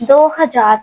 2000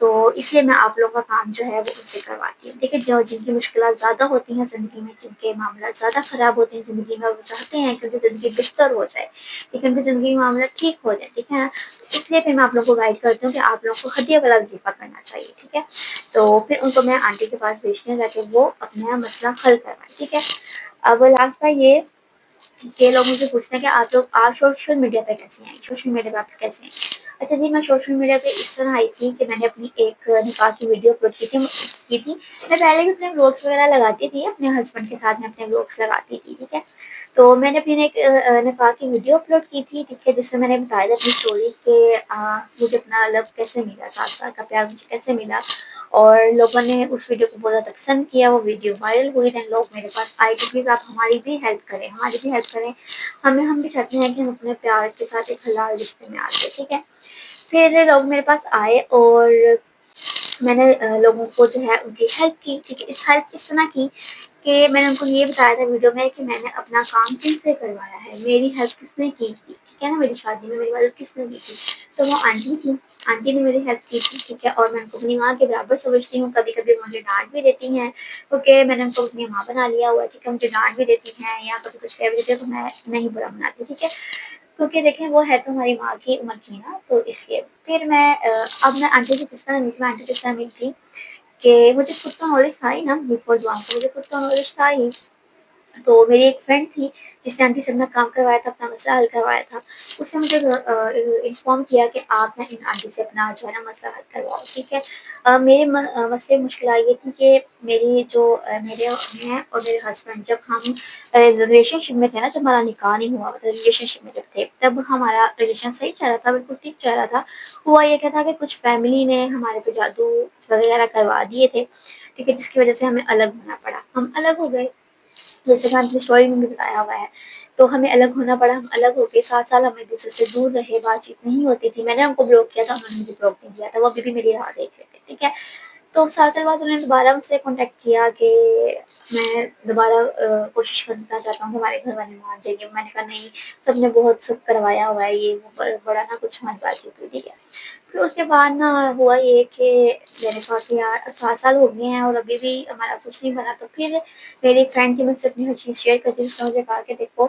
تو اس لیے میں آپ لوگوں کا کام جو ہے وہ ان سے کرواتی ہوں، ٹھیک ہے۔ جو جن کی مشکلات زیادہ ہوتی ہیں زندگی میں، جن کے معاملات زیادہ خراب ہوتے ہیں زندگی میں، اور وہ چاہتے ہیں کہ ان کی زندگی بہتر ہو جائے، ٹھیک ہے، ان کی زندگی کے معاملات ٹھیک ہو جائے، ٹھیک ہے نا، تو اس لیے پھر میں آپ لوگوں کو گائڈ کرتی ہوں کہ آپ لوگوں کو ہدیہ والا وظیفہ کرنا چاہیے، ٹھیک ہے۔ تو پھر ان کو میں آنٹی کے پاس بھیجتی ہوں تاکہ وہ اپنا مسئلہ حل کروائیں، ٹھیک ہے۔ اب لاسٹ بار یہ لوگ مجھے پوچھتے ہیں کہ آپ سوشل میڈیا پہ کیسے ہیں، سوشل میڈیا پہ آپ کیسے ہیں۔ اچھا جی، میں سوشل میڈیا پہ اس طرح آئی تھی کہ میں نے اپنی ایک نکاح کی ویڈیو اپلوڈ کی تھی۔ میں پہلے بھی اپنے بلاگس وغیرہ لگاتی تھی، اپنے ہسبینڈ کے ساتھ میں اپنے بلاگس لگاتی تھی، ٹھیک ہے۔ تو میں نے اپنی ایک نکاح کی ویڈیو اپلوڈ کی تھی، ٹھیک ہے، جس میں نے بتایا تھا اپنی اسٹوری کہ مجھے اپنا لو کیسے ملا، 7 سال کا پیار مجھے کیسے ملا، اور لوگوں نے اس ویڈیو کو بہت زیادہ پسند کیا، وہ ویڈیو وائرل ہوئی، دین لوگ میرے پاس آئے کہ پلیز آپ ہماری بھی ہیلپ کریں، ہم بھی چاہتے ہیں کہ ہم اپنے پیار کے ساتھ ایک حلال رشتے میں آ جائیں، ٹھیک ہے۔ پھر لوگ میرے پاس آئے اور میں نے لوگوں کو جو ہے ان کی ہیلپ کی، ٹھیک ہے۔ اس ہیلپ کس طرح کی کہ میں نے ان کو یہ بتایا تھا ویڈیو میں کہ میں نے اپنا کام کس سے کروایا ہے، میری ہیلپ کس نے کی تھی، ٹھیک ہے نا، میری شادی میں میری مدد کس نے کی تھی، تو وہ آنٹی تھی، آنٹی نے میری ہیلپ کی تھی، ٹھیک ہے۔ اور میں ان کو اپنی ماں کے برابر سمجھتی ہوں، کبھی کبھی مجھے ڈانٹ بھی دیتی ہیں کیونکہ میں نے ان کو اپنی ماں بنا لیا ہوا ہے، ٹھیک ہے، مجھے ڈانٹ بھی دیتی ہیں یا کبھی کچھ کہہ بھی دیتی ہے تو میں نہیں برا مناتی، ٹھیک ہے، کیونکہ دیکھیں وہ ہے تو ہماری ماں کی عمر کی نا، تو اس لیے پھر میں اب میں آنٹی سے کس طرح ملی، میں آنٹی کس طرح ملی تھی کہ مجھے خود کا نالج تھا ہی نا، بفور دعا کا مجھے خود کا نالج تھا ہی، تو میری ایک فرینڈ تھی جس نے آنٹی سے اپنا کام کروایا تھا، اپنا مسئلہ حل کروایا تھا، اس نے مجھے انفارم کیا کہ آپ نا ان آنٹی سے اپنا جو ہے نا مسئلہ حل کرواؤ، ٹھیک ہے۔ میرے مسئلے مشکلات یہ تھی کہ میری جو میرے میں اور میرے ہسبینڈ جب ہم ریلیشن شپ میں تھے نا، جب ہمارا نکاح نہیں ہوا تھا، ریلیشن شپ میں جب تھے تب ہمارا ریلیشن صحیح چل رہا تھا، بالکل ٹھیک چل رہا تھا۔ ہوا یہ کیا تھا کہ کچھ فیملی نے ہمارے پہ جادو وغیرہ کروا دیے تھے، ٹھیک ہے، جس کی وجہ سے ہمیں الگ ہونا پڑا، ہم الگ ہو گئے، جیسے کہ اپنی اسٹوری میں بھی بتایا ہوا ہے، تو ہمیں الگ ہونا پڑا، ہم الگ ہو کے 7 سال ہم ایک دوسرے سے دور رہے، بات چیت نہیں ہوتی تھی، میں نے ان کو بلاک کیا تھا، انہوں نے مجھے بلاک نہیں کیا تھا، وہ ابھی بھی میری راہ دیکھ رہے تھے، ٹھیک ہے۔ تو 7 سال بعد انہوں نے دوبارہ مجھ سے کانٹیکٹ کیا کہ میں دوبارہ کوشش کرنا چاہتا ہوں کہ ہمارے گھر والے مان جائیں گے، میں نے کہا نہیں، سب نے بہت سب کروایا ہوا ہے، یہ وہ بڑا نا کچھ ہماری بات چیت ہوئی، ٹھیک ہے۔ پھر اس کے بعد نا ہوا یہ کہ میں نے کہا کہ یار 7 سال ہو گئے ہیں اور ابھی بھی ہمارا کچھ نہیں بنا، تو پھر میری ایک فرینڈ تھی، مجھ سے اپنی ہر چیز شیئر کرتی تھی، اس نے مجھے کہا کہ دیکھو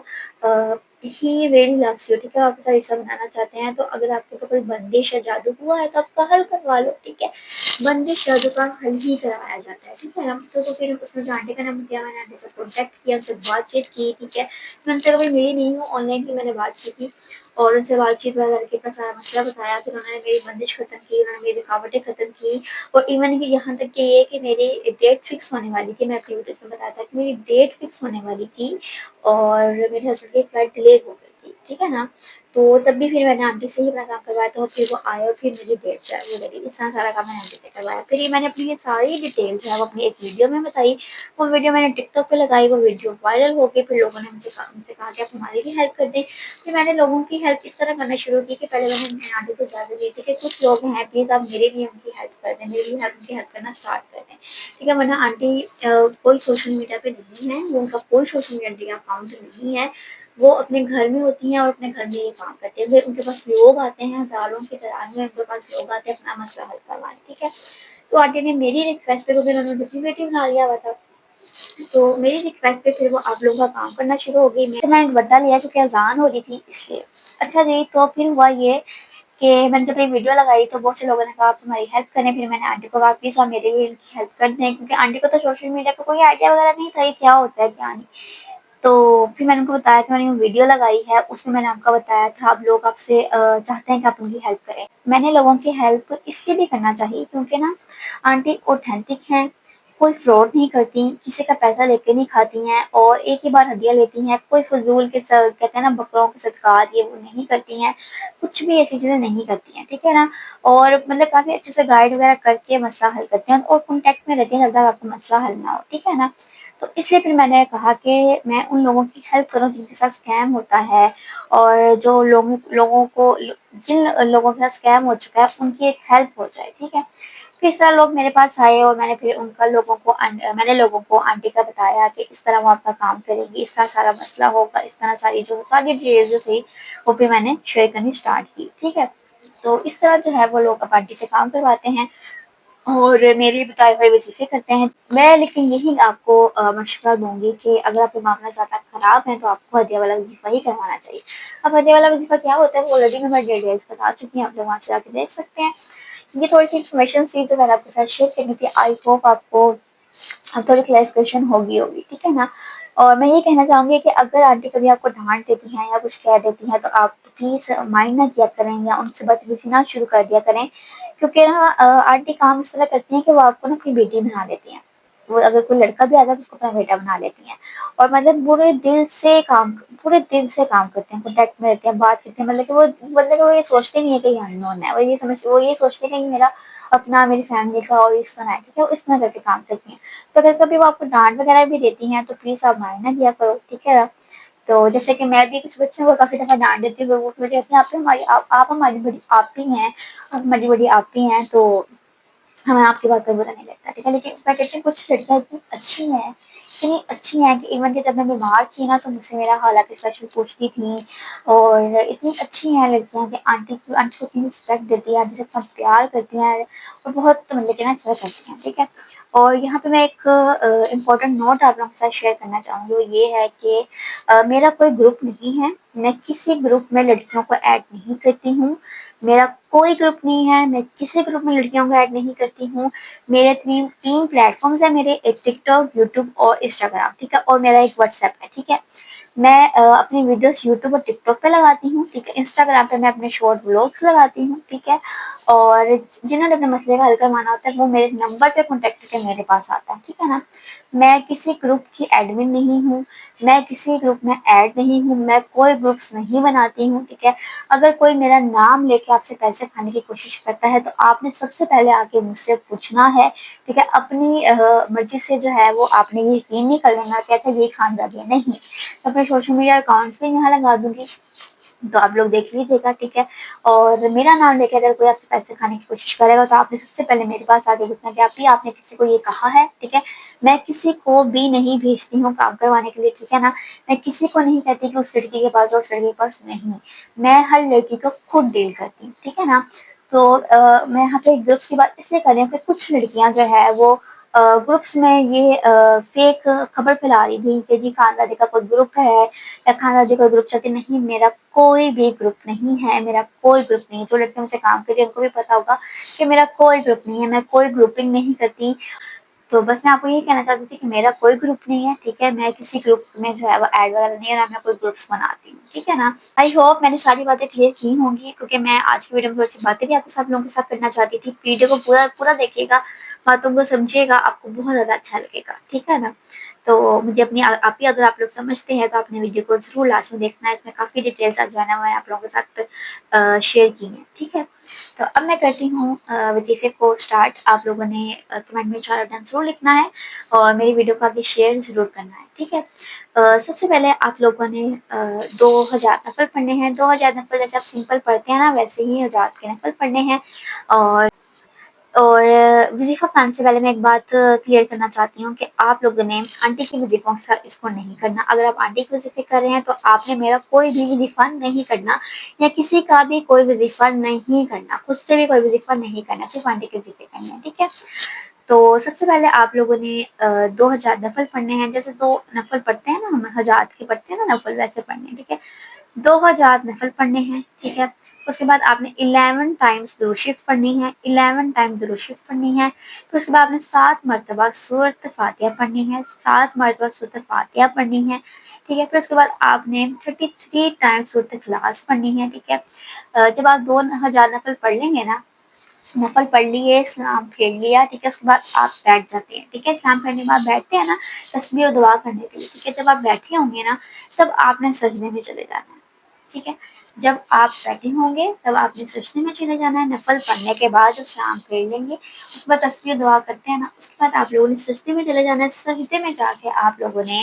ہی ریئلی لوس یو، ٹھیک ہے، آپ کے ساتھ رشتہ بنانا چاہتے ہیں تو اگر آپ کے اوپر کوئی بندش یا جادو ہوا ہے تو آپ کا حل کروا لو، ٹھیک ہے، بندش جادو کا حل ہی کروایا جاتا ہے، ٹھیک ہے۔ تو پھر اس نے آنٹی کا نمبر دیا، میں نے آنٹی سے کانٹیکٹ کیا، ان سے بات چیت کی، ٹھیک ہے، میں ان سے کبھی ملی نہیں ہوں، آن لائن ہی میں نے بات کی تھی، اور ان سے بات چیت وغیرہ کے اپنا سارا مسئلہ بتایا، پھر انہوں نے میری بندش ختم کی، انہوں نے میری رکاوٹیں ختم کی، اور ایون کہ یہاں تک کہ یہ کہ میری ڈیٹ فکس ہونے والی تھی، میں اپنی ویڈیوز میں بتایا تھا کہ میری ڈیٹ فکس ہونے والی تھی اور میرے ہسبینڈ کی فلائٹ ڈیلے ہو گئی تھی، ٹھیک ہے نا، تو تب بھی پھر میں نے آنٹی سے ہی اپنا کام کروایا تھا، اور پھر وہ آئے اور پھر میری ڈیٹ جو ہے وہ لگی، اس طرح سارا کام میں نے آنٹی سے کروایا، پھر یہ میں نے اپنی یہ ساری ڈیٹیل جو ہے وہ اپنی ایک ویڈیو میں بتائی، وہ ویڈیو میں نے ٹک ٹاک پہ لگائی، وہ ویڈیو وائرل ہو گئی، پھر لوگوں نے مجھ سے کہا کہ آپ ہماری بھی ہیلپ کر دیں، پھر میں نے لوگوں کی ہیلپ اس طرح کرنا شروع کی کہ پہلے میں نے آنٹی کو اجازت دی تھی کہ کچھ لوگ ہیں پلیز آپ میرے لیے ان کی ہیلپ کر دیں، میری ان کی ہیلپ کرنا اسٹارٹ کر دیں، ٹھیک ہے، ورنہ آنٹی کوئی سوشل میڈیا پہ نہیں ہے، وہ ان کا کوئی سوشل میڈیا اکاؤنٹ نہیں ہے، وہ اپنے گھر میں ہوتی ہیں اور اپنے گھر میں یہ کام کرتے ہیں، ان کے پاس لوگ آتے ہیں ہزاروں کی تعداد میں، ان کے پاس لوگ آتے ہیں اپنا مسئلہ حل کروانے، ٹھیک ہے۔ تو آنٹی نے میری ریکویسٹ پہ، کیونکہ انہوں نے مجھے اپنی بیٹی بنا لیا ہوا تھا، تو میری ریکویسٹ پہ پھر وہ آپ لوگوں کا کام کرنا شروع ہو گئی، میں نے بتا لیا کیونکہ اذان ہو رہی تھی اس لیے۔ اچھا جی، تو پھر ہوا یہ کہ میں نے جب یہ ویڈیو لگائی تو بہت سے لوگوں نے کہا آپ ہماری ہیلپ کریں، پھر میں نے آنٹی کو کہا پلیز آپ میرے لیے ان کی ہیلپ کر دیں، کیونکہ آنٹی کو تو سوشل میڈیا کا کوئی آئیڈیا وغیرہ نہیں تھا یہ کیا ہوتا ہے کیا نہیں، تو پھر میں نے ان کو بتایا کہ میں نے ویڈیو لگائی ہے، اس میں نے آپ کو بتایا تھا اب لوگ آپ سے چاہتے ہیں کہ آپ ان کی ہیلپ کریں، میں نے لوگوں کی ہیلپ اس لیے بھی کرنا چاہیے کیونکہ نا آنٹی اوتھینٹک ہیں، کوئی فراڈ نہیں کرتی، کسی کا پیسہ لے کے نہیں کھاتی ہیں، اور ایک ہی بار ہدیہ لیتی ہیں، کوئی فضول کے کہتے ہیں نا بکروں کے صدقات یہ وہ نہیں کرتی ہیں، کچھ بھی ایسی چیزیں نہیں کرتی ہیں، ٹھیک ہے نا، اور مطلب کافی اچھے سے گائیڈ وغیرہ کر کے مسئلہ حل کرتے ہیں اور کانٹیکٹ میں رہتے ہیں جب تک آپ کا مسئلہ حل نہ ہو، ٹھیک ہے نا۔ تو اس لیے پھر میں نے کہا کہ میں ان لوگوں کی ہیلپ کروں جن کے ساتھ اسکیم ہوتا ہے، اور جو لوگوں کو جن لوگوں کے ساتھ اسکیم ہو چکا ہے ان کی ایک ہیلپ ہو جائے، ٹھیک ہے۔ پھر اس طرح لوگ میرے پاس آئے اور میں نے پھر ان کا میں نے لوگوں کو آنٹی کا بتایا کہ اس طرح وہ آپ کا کام کرے گی، اس طرح سارا مسئلہ ہوگا، اس طرح ساری ڈیٹیلز جو تھی وہ پھر میں نے شیئر کرنی اسٹارٹ کی، ٹھیک ہے۔ تو اس طرح جو ہے وہ لوگ اب آنٹی سے کام کرواتے ہیں، اور میرے بتائے ہوئے وظیفے کرتے ہیں۔ میں لیکن یہی آپ کو مشورہ دوں گی کہ اگر آپ کے معاملات زیادہ خراب ہیں تو آپ کو ہدیہ والا وظیفہ ہی کروانا چاہیے۔ اب ہدیہ والا وظیفہ کیا ہوتا ہے وہ آلریڈی میں ڈیٹیلس بتا چکی ہوں، آپ لوگ وہاں سے جا کے دیکھ سکتے ہیں۔ یہ تھوڑی سی انفارمیشن تھی جو میں نے آپ کے ساتھ شیئر کرنی تھی، آئی ہوپ آپ کو تھوڑی کلیریفیکیشن ہوگی، ٹھیک ہے نا۔ اور میں یہ کہنا چاہوں گی کہ اگر آنٹی کبھی آپ کو ڈانٹ دیتی ہیں یا کچھ کہہ دیتی ہیں تو آپ پلیز مائنڈ نہ کیا کریں یا ان سے بدتمیزی نہ شروع کر دیا کریں، کیونکہ نا آنٹی کام اس طرح کرتی ہیں کہ وہ آپ کو نا اپنی بیٹی بنا دیتی ہیں۔ وہ اگر کوئی لڑکا بھی آتا ہے تو اس کو اپنا بیٹا بنا لیتی ہیں، اور مطلب پورے دل سے کام کرتے ہیں، کانٹیکٹ میں رہتے ہیں، بات کرتے ہیں، مطلب کہ وہ یہ سوچتے نہیں ہے کہ یہ اننون ہے، وہ یہ سوچتے ہیں کہ میرا اپنا میری فیملی کا اور اس طرح ہے، ٹھیک ہے، وہ اس طرح کر کے کام کرتی ہیں۔ تو اگر کبھی وہ آپ کو ڈانٹ وغیرہ بھی دیتی ہیں تو پلیز آپ مائنڈ نہ کیا کرو، ٹھیک ہے۔ تو جیسے کہ میں بھی کچھ بچوں کو کافی دفعہ ڈانٹ دیتی ہوں، وہ مجھے کہتے ہیں آپ ہماری بڑی آپی ہیں، آپ ہماری بڑی آپی ہیں، تو ہمیں آپ کی بات کا برا نہیں لگتا، ٹھیک ہے۔ لیکن میں کہتی ہوں کچھ لڑکیاں اتنی اچھی ہیں کہ ایون کہ جب میں بیمار تھی نا تو مجھ سے میرا حالات اسپیشل پوچھتی تھیں، اور اتنی اچھی ہیں لڑکیاں کہ آنٹی کو اتنی رسپیکٹ دیتی ہے، آنٹی سے اتنا پیار کرتی ہیں، اور بہت مطلب کہ نا ایسا کرتی ہیں، ٹھیک ہے۔ اور یہاں پہ میں ایک امپورٹنٹ نوٹ آپ لوگوں کے ساتھ شیئر کرنا چاہوں گی، وہ یہ ہے کہ میرا کوئی گروپ نہیں ہے، میں کسی گروپ میں لڑکیوں کو ایڈ نہیں کرتی ہوں، میرا کوئی گروپ نہیں ہے، میں کسی گروپ میں لڑکیوں کو ایڈ نہیں کرتی ہوں۔ میرے تین پلیٹ فارمز ہیں میرے، ایک ٹک ٹاک، یوٹیوب اور انسٹاگرام، ٹھیک ہے، اور میرا ایک واٹس ایپ ہے، ٹھیک ہے۔ میں اپنی ویڈیوز یوٹیوب اور ٹک ٹاک پہ لگاتی ہوں، ٹھیک ہے، انسٹاگرام پہ میں اپنے شارٹ ولاگس لگاتی ہوں، ٹھیک ہے، اور جنہوں نے اپنے مسئلے کا حل کروانا ہوتا ہے وہ میرے نمبر پہ کانٹیکٹ کر کے میرے پاس آتا ہے، ٹھیک ہے نا۔ میں کسی گروپ کی ایڈمن نہیں ہوں، میں کسی گروپ میں ایڈ نہیں ہوں، میں کوئی گروپس نہیں بناتی ہوں، ٹھیک ہے۔ اگر کوئی میرا نام لے کے آپ سے پیسے کھانے کی کوشش کرتا ہے تو آپ نے سب سے پہلے آ کے مجھ سے پوچھنا ہے، ٹھیک ہے۔ اپنی مرضی سے جو ہے وہ آپ نے یہ یقین نہیں کر لینا کہ اچھا یہ خاندانی ہے، نہیں، میں اپنے سوشل میڈیا اکاؤنٹ بھی یہاں لگا دوں گی تو آپ لوگ دیکھ لیجیے گا، ٹھیک ہے۔ اور میرا نام لے کے اگر کوئی آپ سے پیسے کھانے کی کوشش کرے گا تو آپ نے سب سے پہلے میرے پاس آ کے پوچھنا کہ آپ نے کسی کو یہ کہا ہے، ٹھیک ہے۔ میں کسی کو بھی نہیں بھیجتی ہوں کام کروانے کے لیے، ٹھیک ہے نا۔ میں کسی کو نہیں کہتی کہ اس لڑکی کے پاس اور اس لڑکی کے پاس نہیں، میں ہر لڑکی کو خود ڈیل کرتی ہوں، ٹھیک ہے نا۔ تو میں یہاں پہ گروپس کی بات اس لیے کر رہی ہوں کہ کچھ لڑکیاں جو ہے وہ گروپس میں یہ فیک خبر پھیلا رہی تھی کہ جی خاندانی کا کوئی گروپ ہے یا خاندانی کوئی گروپ چلتے، نہیں، میرا کوئی بھی گروپ نہیں ہے، میرا کوئی گروپ نہیں ہے۔ جو لڑکیوں سے کام کرتی ہیں ان کو بھی پتا ہوگا کہ میرا کوئی گروپ نہیں ہے، میں کوئی گروپنگ نہیں کرتی۔ تو بس میں آپ کو یہ کہنا چاہتی تھی کہ میرا کوئی گروپ نہیں ہے، ٹھیک ہے، میں کسی گروپ میں جو ہے وہ ایڈ وغیرہ نہیں ہے، نہ میں کوئی گروپس بناتی ہوں، ٹھیک ہے نا۔ آئی ہوپ میں نے ساری باتیں کلیئر کی ہوں گی، کیونکہ میں آج کی ویڈیو میں تھوڑی سی باتیں بھی آپ کے ساتھ لوگوں کے ساتھ کرنا چاہتی تھی۔ ویڈیو کو پورا دیکھیے گا، باتوں کو سمجھیے گا، آپ کو بہت زیادہ اچھا لگے گا، ٹھیک ہے نا۔ تو مجھے اپنی آپ ہی اگر آپ لوگ سمجھتے ہیں تو اپنے ویڈیو کو ضرور لاسٹ میں دیکھنا ہے، اس میں کافی ڈیٹیلس جو ہے نا میں آپ لوگوں کے ساتھ شیئر کی ہیں، ٹھیک ہے۔ تو اب میں کرتی ہوں وظیفے کو اسٹارٹ۔ آپ لوگوں نے کمنٹ میں انشاءاللہ ڈن ضرور لکھنا ہے اور میری ویڈیو کو آگے شیئر ضرور کرنا ہے، ٹھیک ہے۔ سب سے پہلے آپ لوگوں نے 2000 نفل پڑھنے ہیں۔ 2000 نفل جیسے آپ سمپل پڑھتے ہیں نا ویسے ہی 1000 کے نفل پڑھنے ہیں۔ اور وظیفہ پڑھنے سے پہلے میں ایک بات کلیئر کرنا چاہتی ہوں کہ آپ لوگوں نے آنٹی کے وظیفوں کے ساتھ اس کو نہیں کرنا۔ اگر آپ آنٹی کے وظیفے کر رہے ہیں تو آپ نے میرا کوئی بھی وظیفہ نہیں کرنا، یا کسی کا بھی کوئی وظیفہ نہیں کرنا، خود سے بھی کوئی وظیفہ نہیں کرنا، صرف آنٹی کے وظیفے کرنے ہیں، ٹھیک ہے۔ تو سب سے پہلے آپ لوگوں نے 2000 نفل پڑھنے ہیں، جیسے 2 نفل پڑھتے ہیں نا، ہم 1000 کے پڑھتے ہیں نا نفل، ویسے پڑھنے ہیں، ٹھیک ہے۔ 2000 نفل پڑھنے ہیں، ٹھیک ہے۔ اس کے بعد آپ نے 11 ٹائمز درود شریف پڑھنی ہے، 11 ٹائم درود شریف پڑھنی ہے۔ پھر اس کے بعد آپ نے 7 مرتبہ سورۃ فاتحہ پڑھنی ہے، 7 مرتبہ سورۃ فاتحہ پڑھنی ہے، ٹھیک ہے۔ پھر اس کے بعد آپ نے 33 ٹائم سورۃ اخلاص پڑھنی ہے، ٹھیک ہے۔ جب آپ 2000 نفل پڑھ لیں گے نا، نفل پڑھ لیے، سلام پھیر لیا، ٹھیک ہے، اس کے بعد آپ بیٹھ جاتے ہیں، ٹھیک ہے۔ سلام پھیرنے کے بعد بیٹھتے ہیں نا تسبیح و دعا کرنے کے لیے، ٹھیک ہے۔ جب آپ بیٹھے ہوں گے نا تب آپ نے سجدے میں چلے جانا ہے، ٹھیک ہے۔ جب آپ بیٹھے ہوں گے تب آپ نے سجدے میں چلے جانا ہے، نفل پڑھنے کے بعد سلام پھیر لیں گے، اس کے بعد تسبیح و دعا کرتے ہیں نا، اس کے بعد آپ لوگوں نے سجدے میں چلے جانا ہے۔ سجدے میں جا کے آپ لوگوں نے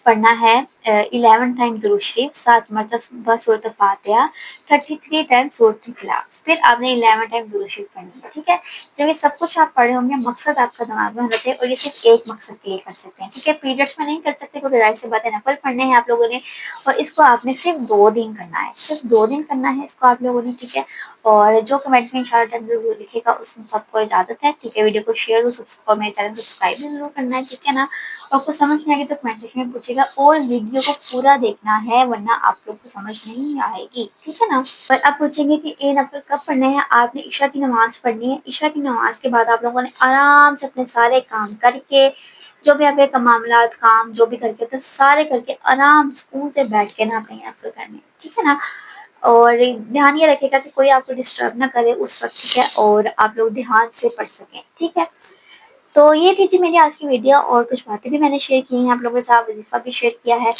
پڑھنا ہے 11 ٹائم درود شریف، 7 مرتبہ سورۃ فاتحہ، 33 ٹائم سورۃ اخلاص، پھر آپ نے 11 ٹائم درود شریف پڑھنی ہے، ٹھیک ہے۔ جب یہ سب کچھ آپ پڑھے ہوں گے، مقصد آپ کا دماغ میں ہونا چاہیے، اور یہ صرف ایک مقصد کے لیے کر سکتے ہیں، ٹھیک ہے۔ پیریڈس میں نہیں کر سکتے کیونکہ ظاہر سی بات ہے نفل پڑھنے ہیں آپ لوگوں نے، اور اس کو آپ نے صرف 2 دن کرنا ہے، صرف 2 دن کرنا ہے اس کو آپ لوگوں نے، ٹھیک ہے۔ اور جو کمنٹ میں انشاءاللہ ضرور لکھے گا اس سب کو اجازت ہے، ٹھیک ہے۔ ویڈیو کو شیئر اور میرے چینل سبسکرائب بھی ضرور کرنا ہے، ٹھیک ہے نا۔ اور کچھ سمجھ نہیں آئے گی تو کمنٹ سیکشن میں پوچھے گا، اور ویڈیو کو پورا دیکھنا ہے ورنہ آپ لوگ کو سمجھ نہیں آئے گی، ٹھیک ہے نا۔ پر آپ پوچھیں گے کہ اے نفل کب پڑھنے ہیں؟ آپ نے عشاء کی نماز پڑھنی ہے، عشاء کی نماز کے بعد آپ لوگوں نے آرام سے اپنے سارے کام کر کے، جو بھی آپ کے معاملات کام جو بھی کر کے تو سارے کر کے آرام سکون سے بیٹھ کے نا اپنے نفل کرنے، ٹھیک ہے نا۔ اور دھیان یہ رکھے گا کہ کوئی آپ کو ڈسٹرب نہ کرے اس وقت، ٹھیک ہے، اور آپ لوگ دھیان سے پڑھ سکیں، ٹھیک ہے۔ تو یہ تھی جی میری آج کی ویڈیو، اور کچھ باتیں بھی میں نے شیئر کی ہیں آپ لوگوں کے ساتھ، وظیفہ بھی شیئر کیا ہے،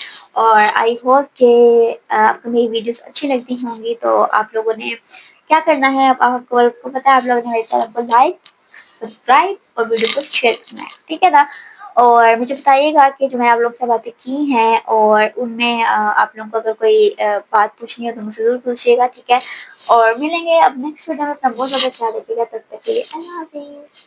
اور آئی ہوپ کہ آپ کو میری ویڈیوز اچھی لگتی ہوں گی۔ تو آپ لوگوں نے کیا کرنا ہے، اب آپ کو پتا ہے، آپ لوگوں نے میرے چینل کو لائک، سبسکرائب اور ویڈیو کو شیئر کرنا ہے، ٹھیک ہے نا۔ اور مجھے بتائیے گا کہ جو میں آپ لوگ سے باتیں کی ہیں اور ان میں آپ لوگوں کو اگر کوئی بات پوچھنی ہے تو مجھ سے ضرور پوچھیے گا، ٹھیک ہے۔ اور ملیں گے اب نیکسٹ ویڈیو میں، اپنا بہت زیادہ خیال رکھیے گا، تب تک کے لیے اللہ حافظ۔